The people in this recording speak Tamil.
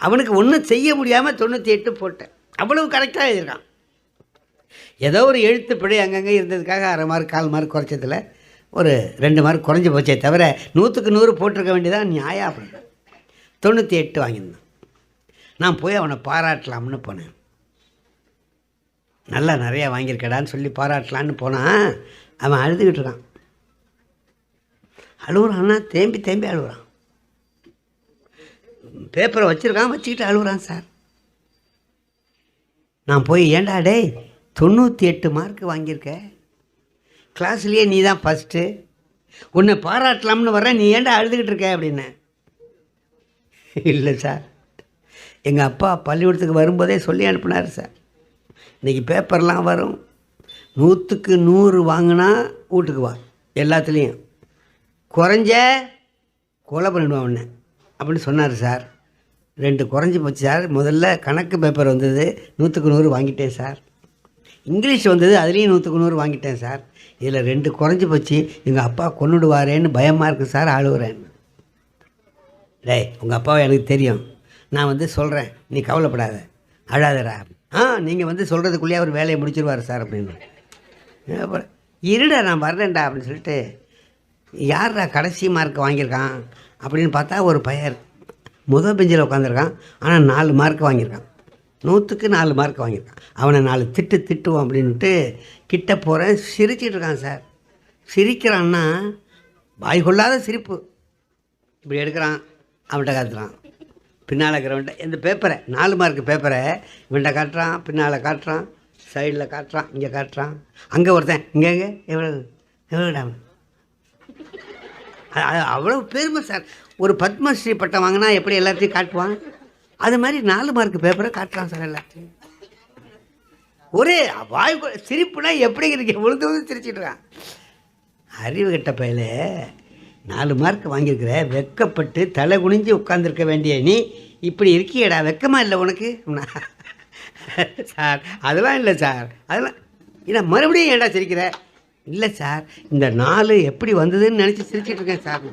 அவனுக்கு ஒன்றும் செய்ய முடியாமல் 98 போட்டேன். அவ்வளவு கரெக்டாக எழுதியிருக்கான். ஏதோ ஒரு எழுத்து பிழை அங்கங்கே இருந்ததுக்காக 1/2 மார்க் 1/4 மார்க் குறைச்சதில் ஒரு 2 மார்க் குறைஞ்சி போச்சே தவிர 100க்கு 100 போட்டிருக்க வேண்டியதான் நியாயம். அப்படின்னு 98 வாங்கியிருந்தான். நான் போய் அவனை பாராட்டலாம்னு போனேன். நல்லா நிறையா வாங்கியிருக்கடான்னு சொல்லி பாராட்டலான்னு போனான். அவன் அழுதுகிட்டு இருக்கான். அழுகுறான்னா தேம்பி தேம்பி அழுகுறான். பேப்பரை வச்சுருக்கான், வச்சுக்கிட்டு அழுகுறான் சார். நான் போய் ஏண்டா டே 98 மார்க் வாங்கியிருக்க, கிளாஸ்லேயே நீ தான் ஃபஸ்ட்டு, உன்னை பாராட்டலாம்னு வர்றேன், நீ ஏண்டா அழுதுகிட்டு இருக்க அப்படின்னேன். இல்லை சார், எங்கள் அப்பா பள்ளிக்கூடத்துக்கு வரும்போதே சொல்லி அனுப்புனார் சார், இன்றைக்கி பேப்பர்லாம் வரும், 100க்கு 100 வாங்கினா வீட்டுக்கு வா, எல்லாத்துலேயும் குறைஞ்ச கொலை பண்ணிடுவான் உன்னை அப்படின்னு சொன்னார் சார். 2 குறைஞ்சி போச்சு சார். முதல்ல கணக்கு பேப்பர் வந்தது, 100க்கு 100 வாங்கிட்டேன் சார். இங்கிலீஷ் வந்தது, அதுலேயும் 100க்கு 100 வாங்கிட்டேன் சார். இதில் 2 குறைஞ்சி போச்சு, எங்கள் அப்பா கொன்னுடுவாரேன்னு பயமாக இருக்குது சார், அழுகுறேன். டேய், உங்கள் அப்பாவை எனக்கு தெரியும், நான் சொல்கிறேன், நீ கவலைப்படாத, அழாதரா. நீங்கள் சொல்கிறதுக்குள்ளேயே அவர் வேலையை முடிச்சிருவார் சார் அப்படின்னு. இருடா நான் வர்றேன்டா அப்படின்னு சொல்லிட்டு, யார்டா கடைசி மார்க் வாங்கியிருக்கான் அப்படின்னு பார்த்தா ஒரு பையன் முதல் பெஞ்சில் உட்காந்துருக்கான். ஆனால் 4 மார்க் வாங்கியிருக்கான், 100க்கு 4 மார்க் வாங்கியிருக்கான். அவனை 4 திட்டுவோம் அப்படின்ட்டு கிட்ட போகிறேன். சிரிச்சிட்டு இருக்கான் சார். சிரிக்கிறான்னா வாய் கொள்ளாத சிரிப்பு. இப்படி எடுக்கிறான், அவன்கிட்ட காட்டுறான், பின்னால் இருக்கிறவன்ட்ட இந்த பேப்பரை 4 மார்க் பேப்பரை இவன்கிட்ட காட்டுறான், பின்னால் காட்டுறான், சைடில் காட்டுறான், இங்கே காட்டுறான், அங்கே ஒருத்தன் இங்கே எவ்வளோடா. அவ்வளோ பெருமை சார். ஒரு பத்மஸ்ரீ பட்டம் வாங்கினா எப்படி எல்லாத்தையும் காட்டுவான், அது மாதிரி 4 மார்க் பேப்பரை காட்டுறான் சார் எல்லாத்தையும். ஒரே வாய் சிரிப்புனா எப்படி இருக்கு, விழுந்து சிரிச்சிட்டு இருக்கான். அறிவு கெட்ட பையில 4 மார்க் வாங்கியிருக்கிற, வெக்கப்பட்டு தலை குனிஞ்சு உட்காந்துருக்க வேண்டிய நீ இப்படி இருக்கியடா, வெக்கமாக இல்லை உனக்கு சார்? அதெல்லாம் இல்லை சார், அதெல்லாம் இல்லை. மறுபடியும் ஏன்டா சிரிக்கிற? இல்லை சார், இந்த 4 எப்படி வந்ததுன்னு நினச்சி சிரிச்சிட்ருக்கேன் சார்.